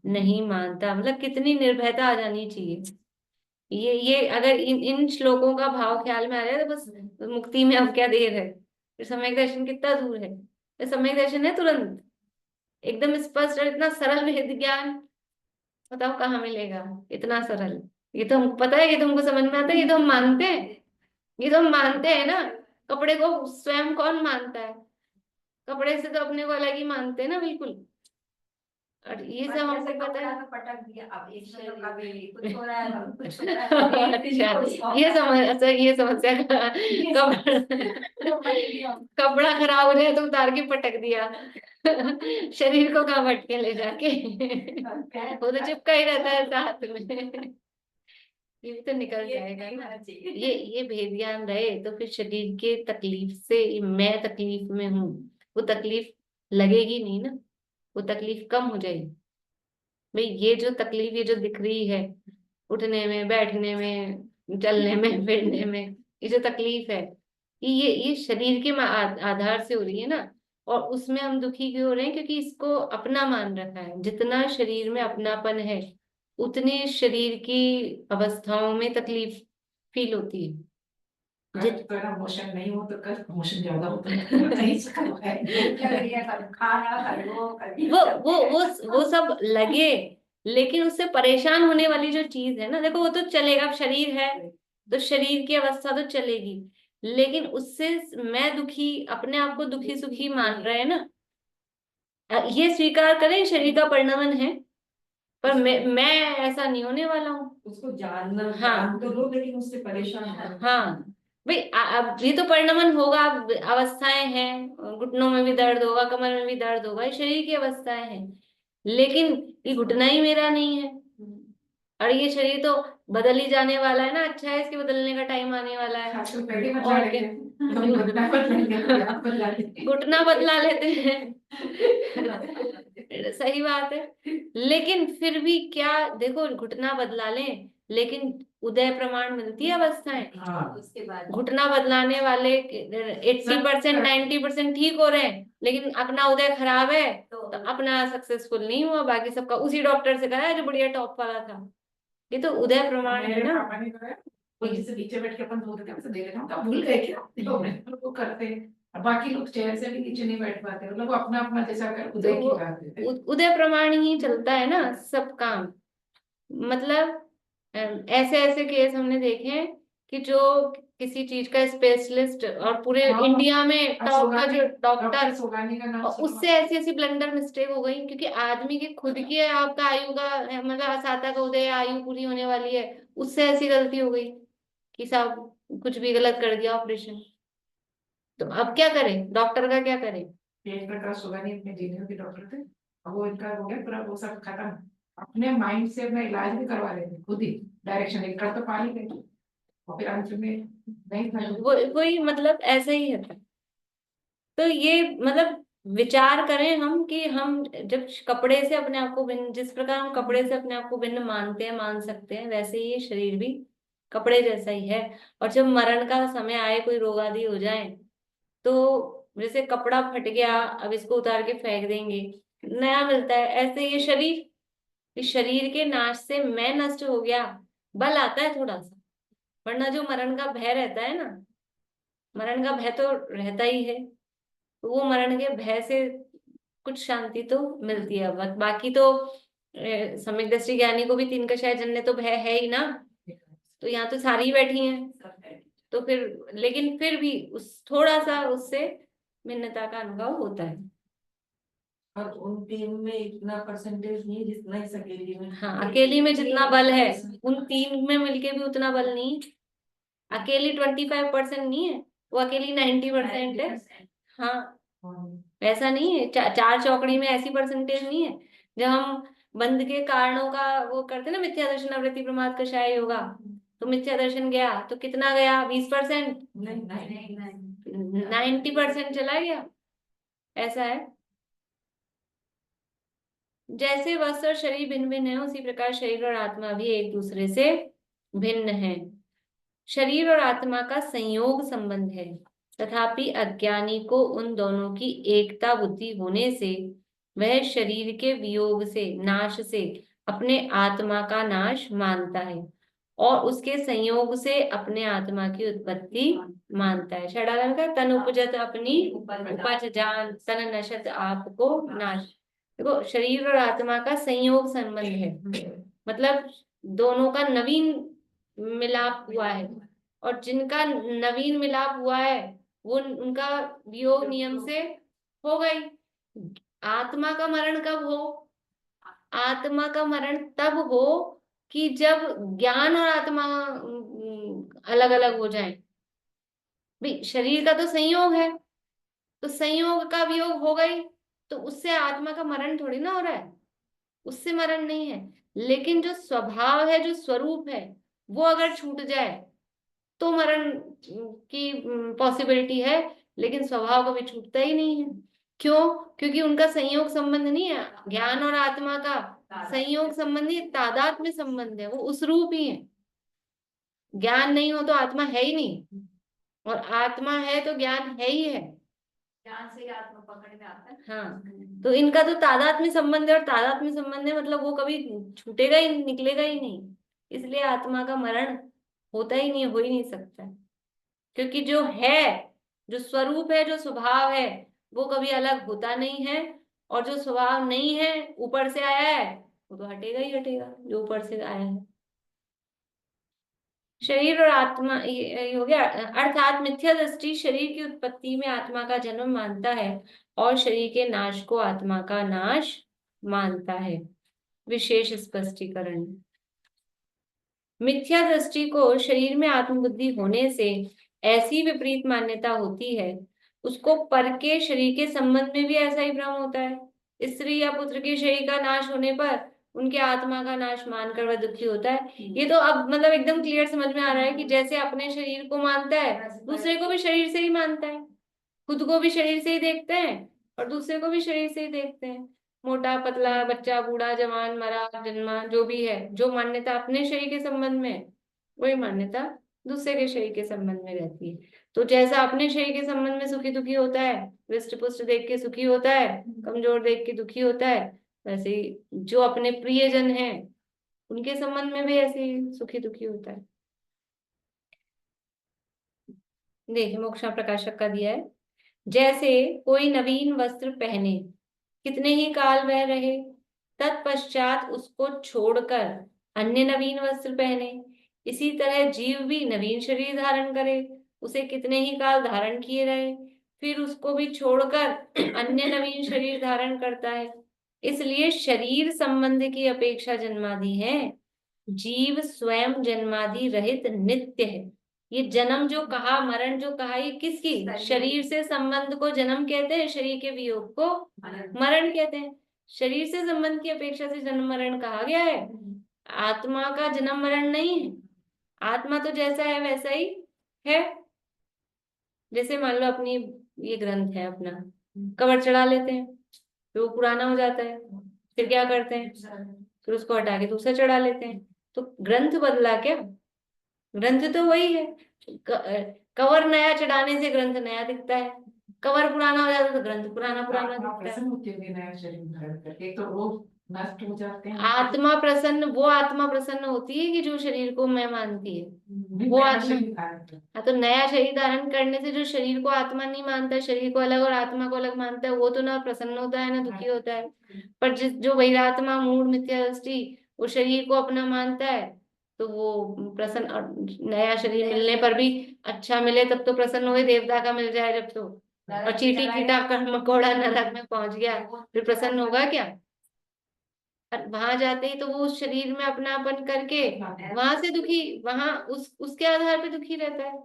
नहीं मानता। मतलब कितनी निर्भयता आ जानी चाहिए ये अगर इन इन श्लोकों का भाव ख्याल में आ जाए तो बस मुक्ति में अब क्या देर है। फिर सम्यक दर्शन कितना दूर है, फिर सम्यक दर्शन है तुरंत, एकदम स्पष्ट और इतना सरल वेद ज्ञान, बताओ कहाँ मिलेगा इतना सरल। ये तो हमको पता है, ये तो हमको समझ में आता है, ये तो हम मानते हैं, ये तो हम मानते हैं ना। कपड़े को स्वयं कौन मानता है, कपड़े से तो अपने को अलग ही मानते हैं ना बिल्कुल। और ये सब हमको पता है। पटक दिया, अब इसमें तो कभी कुछ हो रहा है, कभी कुछ हो रहा है। अच्छा, ये समझ, अच्छा ये समस्या का कपड़ा खराब हो जाए तो उतार के पटक दिया। शरीर को कहाँ पटके ले जाके, वो तो चिपका ही रहता है साथ में। ये भी तो निकल जाएगा ना। ये भेद ज्ञान रहे तो फिर शरीर के तकलीफ से मैं तकलीफ में हूँ, वो तकलीफ लगेगी नहीं ना, वो तकलीफ कम हो जाएगी। भाई ये जो तकलीफ, ये जो दिख रही है, उठने में, बैठने में, चलने में, फिरने में, ये जो तकलीफ है, ये शरीर के आधार से हो रही है ना। और उसमें हम दुखी क्यों हो रहे हैं, क्योंकि इसको अपना मान रखा है। जितना शरीर में अपनापन है उतने शरीर की अवस्थाओं में तकलीफ फील होती है। कल मोशन नहीं हो तो कल मोशन ज्यादा होता है, नहीं से कल है, भूख लग रही है, कल खाना, कल वो सब लगे, लेकिन उससे परेशान होने वाली जो चीज है ना, देखो वो तो चलेगा, अब शरीर है तो शरीर की अवस्था तो चलेगी, लेकिन उससे मैं दुखी, अपने आप को दुखी सुखी मान रहे हैं ना। ये स्वीकार करें शरीर का परिणमन है, पर मैं ऐसा नहीं होने वाला हूँ। उसको जानना, हाँ जान तो लो, लेकिन उससे परेशान हो। हाँ भाई, अब ये तो परिणमन होगा, अब अवस्थाएं हैं, घुटनों में भी दर्द होगा, कमर में भी दर्द होगा, ये शरीर की अवस्थाएं हैं, लेकिन ये घुटना ही मेरा नहीं है। और ये शरीर तो बदल ही जाने वाला है ना, अच्छा है इसके बदलने का टाइम आने वाला है। आजकल पेटी बदला और लेंगे, क्या, हम घुटना बदलेंगे, हाथ बदला लेंगे। घुटना बदला लेते हैं। सही बात है, लेकिन फिर भी क्या, देखो घुटना बदला लें, लेकिन उदय प्रमाण मिलती है अवस्थाएं। हाँ, उसके बाद घुटना बदलाने वाले 80% 90% ठीक हो रहे हैं, लेकिन अपना उदय खराब है तो अपना सक्सेसफुल नहीं हुआ, बाकी सबका उसी डॉक्टर से कराया जो बढ़िया टॉप वाला था। ये तो उदय प्रमाण है मेरे ना। पापा ने कराया, वो जिससे नीचे बैठ के अपन बोलते थे, हमसे दे लेना, हम भूल गए क्या, तो वो करते हैं। अब बाकी लोग चेयर से भी नीचे नहीं बैठ पाते, मतलब वो अपना अपना जैसा कर तो उदय की वो बात है। उदय प्रमाण ही चलता है ना सब काम। मतलब ऐसे ऐसे केस हमने देखे हैं कि जो किसी चीज का स्पेशलिस्ट और पूरे हाँ, इंडिया में टॉप का जो डॉक्टर डॉक्टर, सोगानी का नाम और सुना। उससे ऐसी ऐसी ब्लंडर मिस्टेक हो गई, क्योंकि आदमी के खुद की आपका आयु का मतलब असाता का उदय, आयु पूरी होने वाली है, उससे ऐसी गलती हो गई कि साहब कुछ भी गलत कर दिया ऑपरेशन। तो अब क्या करें, डॉक्टर का क्या करें। जय प्रकाश सोगानी अपने जीनियर के डॉक्टर थे, अब वो इनका हो गया पूरा, वो सब खत्म। अपने माइंड से अपना इलाज भी करवा रहे थे खुद ही, डायरेक्शन एक कर तो पा नहीं गए, और फिर अंत में नहीं था। वही मतलब ऐसा ही है। तो ये मतलब विचार करें हम कि हम जब कपड़े से अपने आप को भिन्न, जिस प्रकार हम कपड़े से अपने आप को भिन्न मानते हैं, मान सकते हैं, वैसे ही ये शरीर भी कपड़े जैसा ही है। और जब मरण का समय आए, कोई रोग आदि हो जाए, तो जैसे कपड़ा फट गया, अब इसको उतार के फेंक देंगे, नया मिलता है, ऐसे ये शरीर, इस शरीर के नाश से मैं नष्ट हो गया, बल आता है थोड़ा सा, वरना जो मरण का भय रहता है ना, मरण का भय तो रहता ही है, तो वो मरण के भय से कुछ शांति तो मिलती है। बाकी तो सम्यक दृष्टि ज्ञानी को भी तीन कषाय जन्य तो भय है ही ना, तो यहाँ तो सारी बैठी हैं, तो फिर, लेकिन फिर भी उस थोड़ा सा उससे भिन्नता का अनुभव होता है। और उन तीन में इतना परसेंटेज नहीं जितना इस अकेली में। हाँ, अकेली में जितना बल है उन तीन में मिलके भी उतना बल नहीं। अकेली 25% नहीं है, वो अकेली 90% है। हाँ, ऐसा नहीं है, चार चौकड़ी में ऐसी परसेंटेज नहीं है। जब हम बंध के कारणों का वो करते ना, मिथ्या दर्शन आवृत्ति प्रमाद कषाय योगा, तो मिथ्या दर्शन गया तो कितना गया, 20%, नहीं, 90% चला गया। ऐसा है, जैसे वस्त्र और शरीर भिन्न भिन्न है, उसी प्रकार शरीर और आत्मा भी एक दूसरे से भिन्न है। शरीर और आत्मा का संयोग संबंध है, तथापि अज्ञानी को उन दोनों की एकता बुद्धि होने से वह शरीर के वियोग से, नाश से अपने आत्मा का नाश मानता है, और उसके संयोग से अपने आत्मा की उत्पत्ति मानता है। षडागम का तन उपजत अपनी उपज जान तन नशत आपको नाश। देखो शरीर और आत्मा का संयोग संबंध है, मतलब दोनों का नवीन मिलाप हुआ है, और जिनका नवीन मिलाप हुआ है वो उनका वियोग नियम से हो गई। आत्मा का मरण कब हो? आत्मा का मरण तब हो कि जब ज्ञान और आत्मा अलग अलग हो जाए। भाई शरीर का तो संयोग है, तो संयोग का वियोग हो गई, तो उससे आत्मा का मरण थोड़ी ना हो रहा है, उससे मरण नहीं है। लेकिन जो स्वभाव है, जो स्वरूप है, वो अगर छूट जाए तो मरण की पॉसिबिलिटी है, लेकिन स्वभाव कभी छूटता ही नहीं है। क्यों? क्योंकि उनका संयोग संबंध नहीं है, ज्ञान और आत्मा का संयोग संबंधी तादात्म्य संबंध है, वो उस रूप ही है। ज्ञान नहीं हो तो आत्मा है ही नहीं, और आत्मा है तो ज्ञान है ही है। ज्ञान से ही आत्मा पकड़ में आता है। हाँ, तो इनका तो तादात्म्य संबंध है, और तादात्म्य संबंध है मतलब वो कभी छूटेगा ही, निकलेगा ही नहीं। इसलिए आत्मा का मरण होता ही नहीं, हो ही नहीं सकता, क्योंकि जो है, जो स्वरूप है, जो स्वभाव है, वो कभी अलग होता नहीं है। और जो स्वभाव नहीं है, ऊपर से आया है, वो तो हटेगा ही हटेगा, जो ऊपर से आया है। शरीर और आत्मा ये हो गया। अर्थात मिथ्या दृष्टि शरीर की उत्पत्ति में आत्मा का जन्म मानता है, और शरीर के नाश को आत्मा का नाश मानता है। विशेष स्पष्टीकरण। मिथ्या दृष्टि को शरीर में आत्मबुद्धि होने से ऐसी विपरीत मान्यता होती है, उसको पर के शरीर के संबंध में भी ऐसा ही भ्रम होता है। स्त्री या पुत्र के शरीर का नाश होने पर उनके आत्मा का नाश मानकर वह दुखी होता है। ये तो अब मतलब एकदम क्लियर समझ में आ रहा है कि जैसे अपने शरीर को मानता है, दूसरे को भी शरीर से ही मानता है, खुद को भी शरीर से ही देखते हैं और दूसरे को भी शरीर से ही देखते हैं। मोटा पतला, बच्चा बूढ़ा, जवान मरा जन्मा, जो भी है, जो मान्यता अपने शरीर के संबंध में है, वही मान्यता दूसरे के शरीर के संबंध में रहती है। तो जैसा अपने शरीर के संबंध में सुखी दुखी होता है, हृष्ट पुष्ट देख के सुखी होता है, कमजोर देख के दुखी होता है, वैसे ही जो अपने प्रियजन हैं उनके संबंध में भी ऐसे ही सुखी दुखी होता है। देखिए मोक्षा प्रकाशक का दिया है, जैसे कोई नवीन वस्त्र पहने, कितने ही काल वह रहे, तत्पश्चात उसको छोड़कर अन्य नवीन वस्त्र पहने, इसी तरह जीव भी नवीन शरीर धारण करे, उसे कितने ही काल धारण किए रहे, फिर उसको भी छोड़कर अन्य नवीन शरीर धारण करता है। इसलिए शरीर संबंध की अपेक्षा जन्मादि है, जीव स्वयं जन्मादि रहित नित्य है। ये जन्म जो कहा, मरण जो कहा, ये किसकी? शरीर से संबंध को जन्म कहते हैं, शरीर के वियोग को मरण कहते हैं। शरीर से संबंध की अपेक्षा से जन्म मरण कहा गया है, आत्मा का जन्म मरण नहीं है। आत्मा तो जैसा है वैसा ही है। जैसे मान लो अपनी ये ग्रंथ है अपना, कवर चढ़ा लेते हैं, फिर वो पुराना हो जाता है, फिर क्या करते हैं, फिर उसको हटा के दूसरा चढ़ा लेते हैं। तो ग्रंथ बदला क्या? ग्रंथ तो वही है। कवर नया चढ़ाने से ग्रंथ नया दिखता है, कवर पुराना हो जाता है तो ग्रंथ पुराना पुराना आत्मा दिखता है। प्रसन्न होती होगी नया शरीर धारण करके, एक तो रोग नष्ट हो जाते हैं। आत्मा प्रसन्न, वो आत्मा प्रसन्न होती है कि जो शरीर को मैं मानती है, वो नया आत्मा। शरीर धारण करके। हाँ, तो नया शरीर धारण करने से जो शरीर को आत्मा नहीं मानता, शरीर को अलग और आत्मा को अलग मानता है, वो तो ना प्रसन्न होता है ना दुखी होता है। पर जिस जो वैरात्मा मूढ़ मिथ्या दृष्टि वो शरीर को अपना मानता है, तो वो प्रसन्न। और नया शरीर मिलने पर भी अच्छा मिले तब तो प्रसन्न हुए, देवता का मिल जाए जब तो, और चीटी कीटा कर मकोड़ा नरक में पहुंच गया, फिर प्रसन्न होगा क्या? और वहां जाते ही तो वो उस शरीर में अपनापन करके वहां से दुखी, वहां उसके आधार पे दुखी रहता है।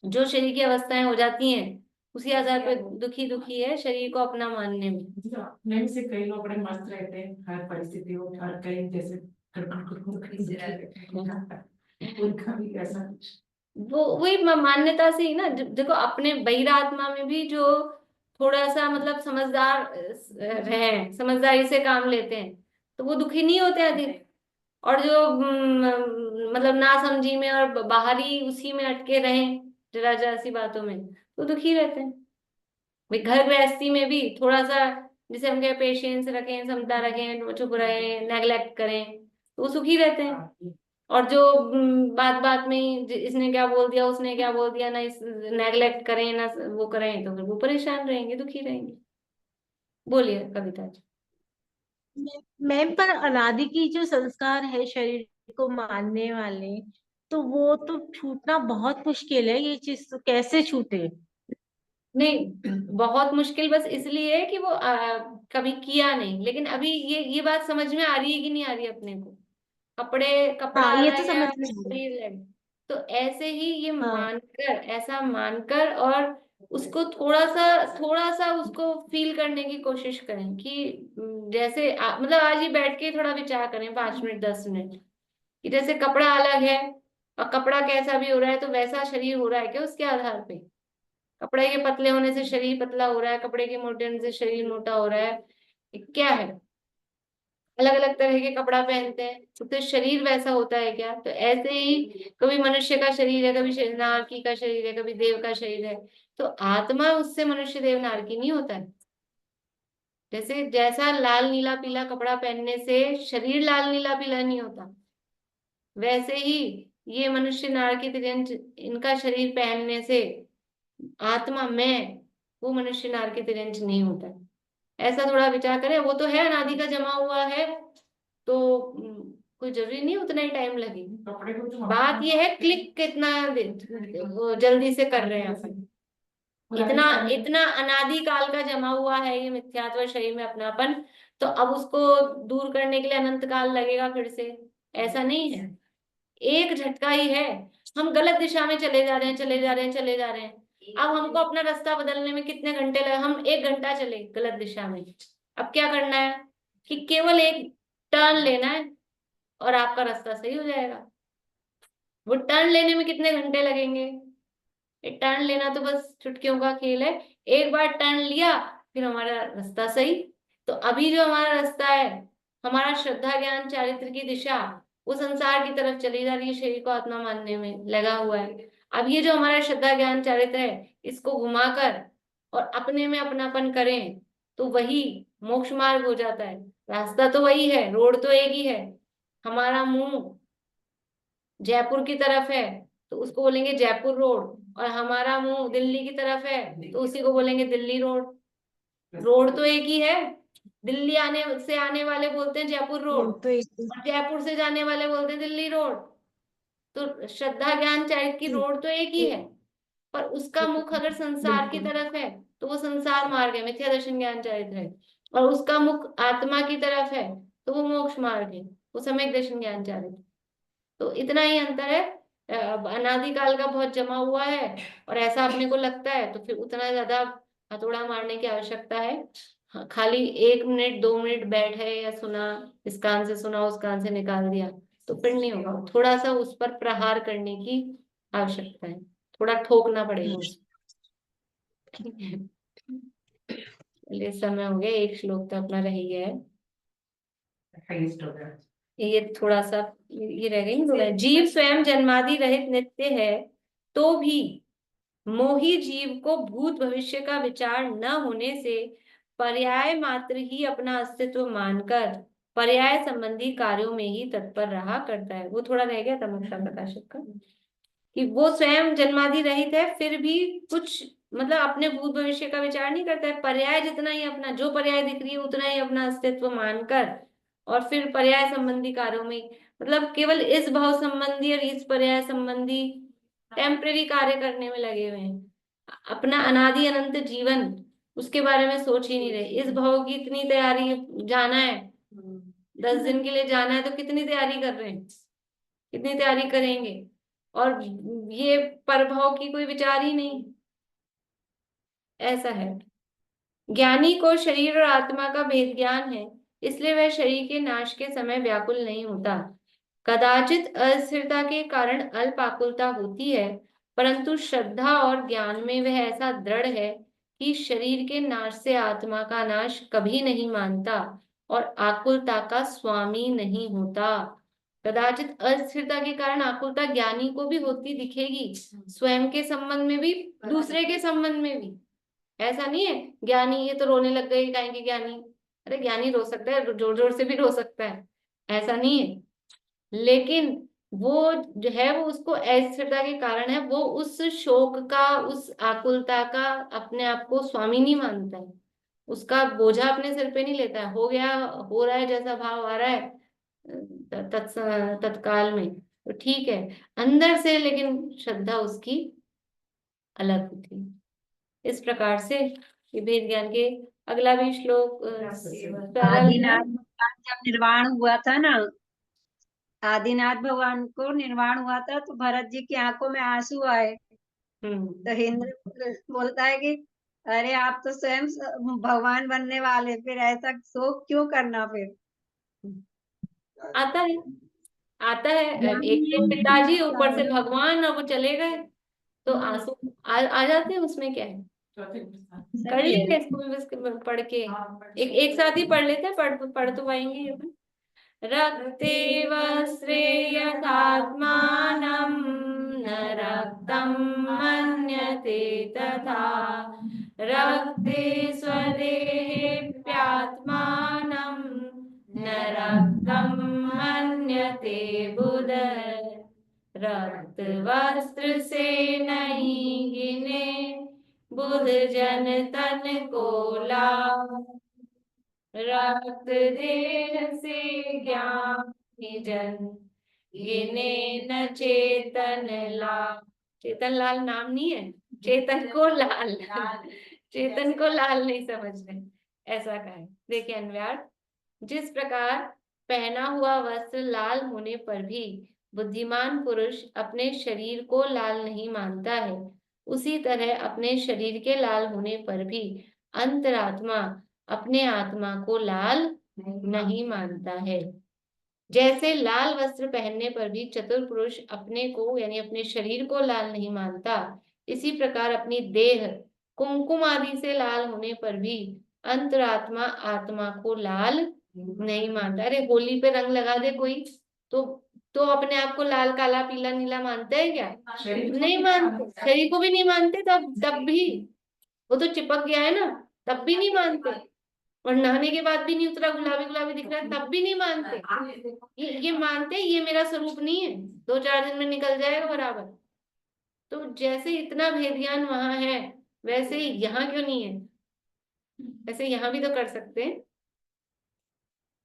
जो शरीर की अवस्थाएं हो जाती हैं उसी आधार पे दुखी दुखी है, शरीर को अपना मानने में। अपने में से कई लोग बड़े मस्त रहते हैं हर परिस्थिति हो, हर कहीं जैसे उनका भी ऐसा कुछ वो वही मान्यता से ही ना। देखो अपने बहिरात्मा में भी जो थोड़ा सा मतलब समझदार रहे, समझदारी से काम लेते हैं, तो वो दुखी नहीं होते अधिक। और जो मतलब ना समझी में और बाहरी उसी में अटके रहें जरा जरा सी बातों में, तो दुखी रहते हैं। भाई घर गृहस्थी में भी थोड़ा सा, जैसे हम कहे पेशेंस रखें, समता रखें, चुप रहें, नेग्लेक्ट करें, तो वो सुखी रहते हैं। और जो बात बात में ही इसने क्या बोल दिया, उसने क्या बोल दिया, ना इस नेग्लेक्ट करें ना वो करें, तो फिर वो परेशान रहेंगे, दुखी रहेंगे। बोलिए कविता जी। मैम, पर अनादि की जो संस्कार है शरीर को मानने वाले, तो वो तो छूटना बहुत मुश्किल है। ये चीज तो कैसे छूटे? नहीं, बहुत मुश्किल बस इसलिए है कि वो कभी किया नहीं, लेकिन अभी ये बात समझ में आ रही है कि नहीं आ रही है अपने को। कपड़ा हाँ, ये तो अलग है समझ और में आ रहा है। शरीर अलग। तो ऐसे ही ये हाँ मानकर, ऐसा मानकर, और उसको थोड़ा सा उसको फील करने की कोशिश करें कि जैसे मतलब आज ही बैठ के थोड़ा विचार करें 5 मिनट 10 मिनट, कि जैसे कपड़ा अलग है और कपड़ा कैसा भी हो रहा है, तो वैसा शरीर हो रहा है क्या उसके आधार पे? कपड़े के पतले होने से शरीर पतला हो रहा है, कपड़े के मोटे होने से शरीर मोटा हो रहा है? ये क्या है? अलग अलग तरह के कपड़ा पहनते हैं तो शरीर वैसा होता है क्या? तो ऐसे ही कभी मनुष्य का शरीर है, कभी नारकी का शरीर है, कभी देव का शरीर है। तो आत्मा उससे मनुष्य देव नारकी नहीं होता है। जैसे जैसा लाल नीला पीला कपड़ा पहनने से शरीर लाल नीला पीला नहीं होता, वैसे ही ये मनुष्य नारकी तिर्यंच इनका शरीर पहनने से आत्मा मैं, वो मनुष्य नारकी तिर्यंच नहीं होता है। ऐसा थोड़ा विचार करें। वो तो है अनादि का जमा हुआ है, तो कोई जरूरी नहीं उतना ही टाइम लगे। कपड़े को तो बात ये है क्लिक कितना वो जल्दी से कर रहे हैं अपन। इतना इतना अनादि काल का जमा हुआ है ये मिथ्यात्व शरीर में अपनापन, तो अब उसको दूर करने के लिए अनंत काल लगेगा फिर से? ऐसा नहीं है, एक झटका ही है। हम गलत दिशा में चले जा रहे हैं, चले जा रहे हैं, चले जा रहे हैं। अब हमको अपना रास्ता बदलने में कितने घंटे लगे? हम 1 घंटा चले गलत दिशा में। अब क्या करना है कि केवल एक टर्न लेना है और आपका रास्ता सही हो जाएगा। वो टर्न लेने में कितने घंटे लगेंगे? ये टर्न लेना तो बस चुटकियों का खेल है। एक बार टर्न लिया, फिर हमारा रास्ता सही। तो अभी जो हमारा रास्ता है, हमारा श्रद्धा ज्ञान चारित्र की दिशा, वो संसार की तरफ चली जा रही है, शरीर को आत्मा मानने में लगा हुआ है। अब ये जो हमारा श्रद्धा ज्ञान चारित्र है, इसको घुमाकर और अपने में अपनापन करें, तो वही मोक्ष मार्ग हो जाता है। रास्ता तो वही है, रोड तो एक ही है। हमारा मुंह जयपुर की तरफ है तो उसको बोलेंगे जयपुर रोड, और हमारा मुंह दिल्ली की तरफ है तो उसी को बोलेंगे दिल्ली रोड। रोड तो एक ही है। दिल्ली आने वाले बोलते हैं जयपुर रोड, तो एक और जयपुर से जाने वाले बोलते हैं दिल्ली रोड। तो श्रद्धा ज्ञान चारित्र की रोड तो एक ही है, पर उसका मुख अगर संसार की बिल्कुल। तरफ है तो वो संसार मार्ग है, मिथ्या दर्शन ज्ञान चारित्र है। और उसका मुख आत्मा की तरफ है तो वो मोक्ष मार्ग है, वो सम्यक दर्शन ज्ञान चारित्र। तो इतना ही अंतर है। अनादिकाल का बहुत जमा हुआ है और ऐसा अपने को लगता है, तो फिर उतना ज्यादा हथौड़ा मारने की आवश्यकता है। हाँ, खाली 1 मिनट 2 मिनट बैठे या सुना, इस कान से सुना उस कान से निकाल दिया, तो फिर नहीं होगा। थोड़ा सा उस पर प्रहार करने की आवश्यकता है, थोड़ा ठोकना पड़ेगा उसको। ठीक है, चलिए समय हो गया, एक श्लोक तो अपना रह ही गया है। हाईएस्ट हो गया। ये थोड़ा सा ये रह गई थोड़ा। जीव स्वयं जन्मादि रहित नित्य है, तो भी मोही जीव को भूत भविष्य का विचार न होने से पर्याय मात्र ही अपना अस्तित्व मानकर पर्याय संबंधी कार्यों में ही तत्पर रहा करता है। वो थोड़ा रह गया था मुक्ता प्रकाशक का, कि वो स्वयं जन्मादि रहित है, फिर भी कुछ मतलब अपने भूत भविष्य का विचार नहीं करता है। पर्याय जितना ही अपना, जो पर्याय दिख रही है उतना ही अपना अस्तित्व मानकर, और फिर पर्याय संबंधी कार्यों में, मतलब केवल इस भाव संबंधी और इस पर्याय संबंधी टेम्परेरी कार्य करने में लगे हुए हैं। अपना अनादि अनंत जीवन, उसके बारे में सोच ही नहीं रहे। इस भाव की इतनी तैयारी, जाना है 10 दिन के लिए जाना है, तो कितनी तैयारी कर रहे हैं, कितनी तैयारी करेंगे। और ये परभाव की कोई विचार ही नहीं। ऐसा है। ज्ञानी को शरीर और आत्मा का भेद ज्ञान है, इसलिए वह शरीर के नाश के समय व्याकुल नहीं होता। कदाचित अस्थिरता के कारण अल्प आकुलता होती है, परंतु श्रद्धा और ज्ञान में वह ऐसा दृढ़ है कि शरीर के नाश से आत्मा का नाश कभी नहीं मानता और आकुलता का स्वामी नहीं होता। कदाचित अस्थिरता के कारण आकुलता ज्ञानी को भी होती दिखेगी, स्वयं के संबंध में भी, दूसरे के संबंध में भी। ऐसा नहीं है ज्ञानी ये तो रोने लग गई काहे की ज्ञानी, अरे ज्ञानी रो सकता है, जोर जोर से भी रो सकता है, ऐसा नहीं है। लेकिन वो जो है वो उसको अस्थिरता के कारण है, वो उस शोक का, उस आकुलता का अपने आप को स्वामी नहीं मानता है, उसका बोझा अपने सिर पे नहीं लेता है। हो गया, हो रहा है, जैसा भाव आ रहा है तत्काल में, तो ठीक है, अंदर से लेकिन श्रद्धा उसकी अलग होती है। इस प्रकार से ये वेद ज्ञान के अगला भी श्लोक सरल है। आदिनाथ भगवान जब निर्वाण हुआ था ना, आदिनाथ भगवान को निर्वाण हुआ था तो भरत जी की आंखों में आंसू आए। तो इंद्र बोलता है कि अरे आप तो स्वयं भगवान बनने वाले, फिर ऐसा शोक क्यों करना फिर। आता है, आता है, एक तो पिताजी ऊपर से भगवान, अब वो चले गए तो आंसू आ जाते हैं, उसमें क्या है। कर सही लेंगे है। इसको भी बस पढ़ के, एक साथ ही पढ़ लेते हैं, पढ़ तो पाएंगे ये अपन। रक्ते वस्त्रे यथात्मानं न रक्तं मन्यते तथा, रक्ते स्वदेहेऽप्यात्मानं न रक्तं मन्यते बुध, रक्त वस्त्र से नहीं गिने बुध जन तन को लाभ, रक्त देह से ज्ञान जन गिने न चेतन लाल। चेतन लाल नाम नहीं है, चेतन को लाल, चेतन को लाल नहीं समझ रहे, ऐसा कहे। देखिए अन्वयार्थ, जिस प्रकार पहना हुआ वस्त्र लाल होने पर भी बुद्धिमान पुरुष अपने शरीर को लाल नहीं मानता है, उसी तरह अपने शरीर के लाल होने पर भी अंतरात्मा अपने आत्मा को लाल नहीं मानता है। जैसे लाल वस्त्र पहनने पर भी चतुर पुरुष अपने को यानी अपने शरीर को लाल नहीं मानता, इसी प्रकार अपनी देह कुमकुम आदि से लाल होने पर भी अंतरात्मा आत्मा को लाल नहीं मानता। अरे होली पे रंग लगा दे कोई तो अपने आप को लाल काला पीला नीला मानते हैं क्या? नहीं मानते, शरीर को भी नहीं मानते, तब भी वो तो चिपक गया है ना, तब भी नहीं मानते। और नहाने के बाद भी नहीं उतरा, गुलाबी गुलाबी दिख रहा है, तब भी नहीं मानते। ये मानते ये मेरा स्वरूप नहीं है, 2-4 दिन में निकल जाएगा बराबर। तो जैसे इतना भेद ज्ञान वहां है, वैसे ही यहाँ क्यों नहीं है? वैसे यहाँ भी तो कर सकते हैं।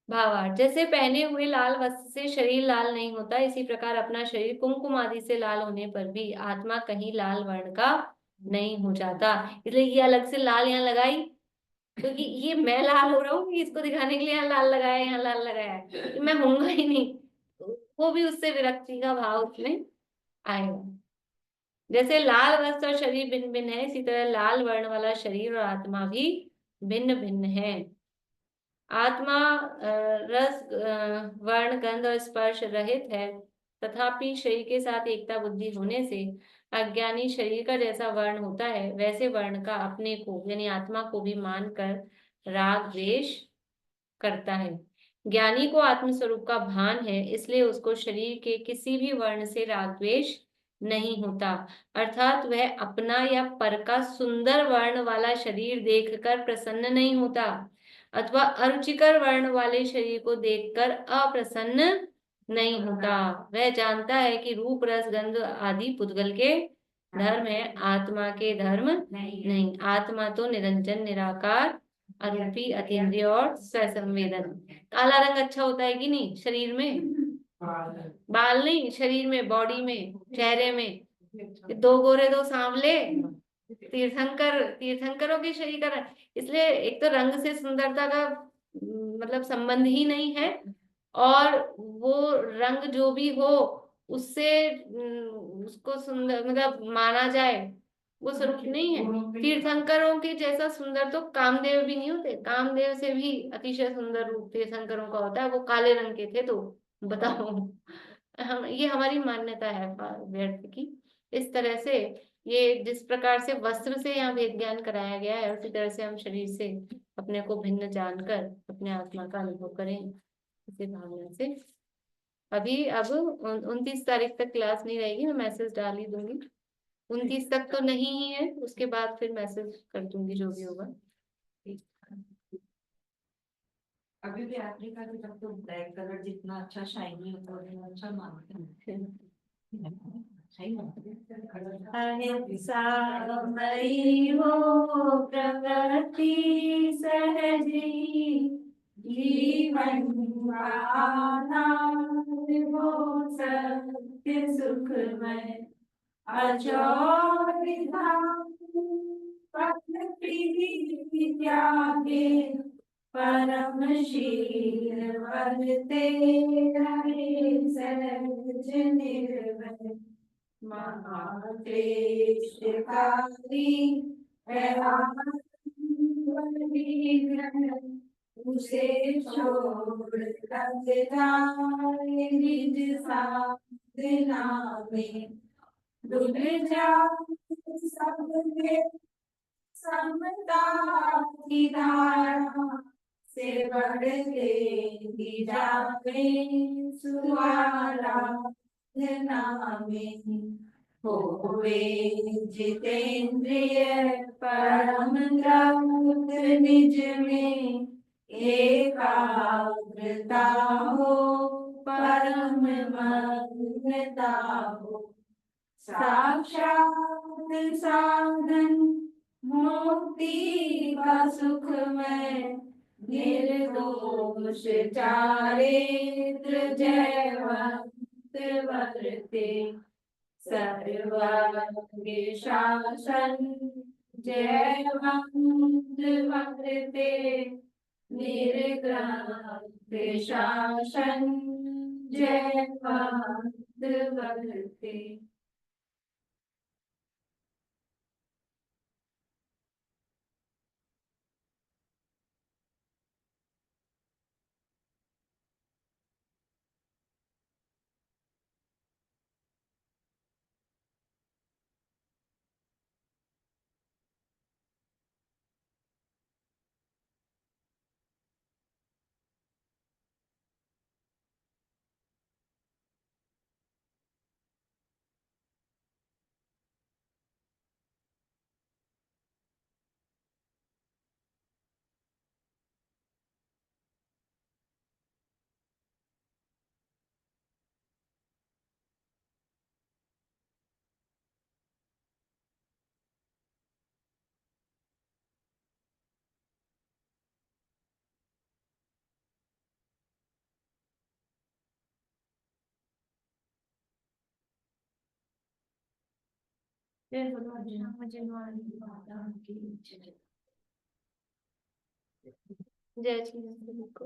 भावार्थ, जैसे पहने हुए लाल वस्त्र से शरीर लाल नहीं होता, इसी प्रकार अपना शरीर कुमकुम आदि से लाल होने पर भी आत्मा कहीं लाल वर्ण का नहीं हो जाता। इसलिए ये अलग से लाल यहाँ लगाई, क्योंकि ये मैं लाल हो रहा हूँ, इसको दिखाने के लिए यहाँ लाल लगाया, यहाँ लाल लगाया है, कि मैं होऊंगा ही नहीं। वो भी उससे विरक्ति का भाव उसमें आएगा। जैसे लाल वस्त्र और शरीर भिन्न भिन्न है, इसी तरह लाल वर्ण वाला शरीर और आत्मा भी भिन्न भिन्न है। आत्मा रस वर्ण गंध और स्पर्श रहित है, तथापि शरीर के साथ एकता बुद्धि होने से अज्ञानी शरीर का जैसा वर्ण होता है वैसे वर्ण का अपने को यानी आत्मा को भी मानकर राग द्वेष करता है। ज्ञानी को आत्म स्वरूप का भान है, इसलिए उसको शरीर के किसी भी वर्ण से राग द्वेष नहीं होता, अर्थात वह अपना या पर का सुंदर वर्ण वाला शरीर देखकर प्रसन्न नहीं होता, अथवा अरुचिकर वर्ण वाले शरीर को देखकर अप्रसन्न नहीं होता। वह जानता है कि रूप रस गंध आदि पुद्गल के धर्म है, आत्मा के धर्म नहीं। आत्मा तो निरंजन निराकार अरूपी अतीन्द्रिय और स्वसंवेदन। काला रंग अच्छा होता है कि नहीं शरीर में? बाल नहीं, शरीर में, बॉडी में, चेहरे में, दो गोरे दो सांवले, तीर्थंकरों के शरीर का रंग। इसलिए एक तो रंग से सुंदरता का मतलब संबंध ही नहीं है, और वो रंग जो भी हो उससे उसको सुंदर मतलब माना जाए वो स्वरूप नहीं है। तीर्थंकरों के जैसा सुंदर तो कामदेव भी नहीं होते, कामदेव से भी अतिशय सुंदर रूप तीर्थंकरों का होता है। वो काले रंग के थे, तो बताओ हम ये हमारी मान्यता है व्यर्थ की। इस तरह से ये जिस प्रकार से वस्त्र से यहाँ भेद ज्ञान कराया गया है, उसी तरह से हम शरीर से अपने को भिन्न जानकर अपने आत्मा का अनुभव करें, इसी भावना से। अभी अब 29 तारीख तक क्लास नहीं रहेगी, मैं मैसेज डाल ही दूंगी। 29 तक तो नहीं ही है, उसके बाद फिर मैसेज कर दूंगी जो भी होगा। अभी भी आखिरी का भी तब तो ब्लैक कलर जितना अच्छा शाइनी होता है उतना अच्छा मानते हैं। सही अहिंसामयी हो प्रकृति सहजी, जीवन आधार हो सत्य सुखमय, अजोर धाम प्रकृति त्यागे, परमशील वर्ते रहे सहज निर्भय, महाक्लेशकारी है विग्रह, उसे छोड़ कर जाए निज साधना में, डूब जाए सबके समता की धारा से, बढ़ते ही जाए सुआराधना में, होवे जितेंद्रिय परम तृप्त निज में, एकाग्रता हो परम मग्नता हो, साक्षात साधन मुक्ति का सुखमय, निर्दोष चारित्र जयवंत वर्ते, सर्वांग शासन जयवंत वर्ते, निर्ग्रंथ शासन जयवंत वर्ते। जय श्री राम को।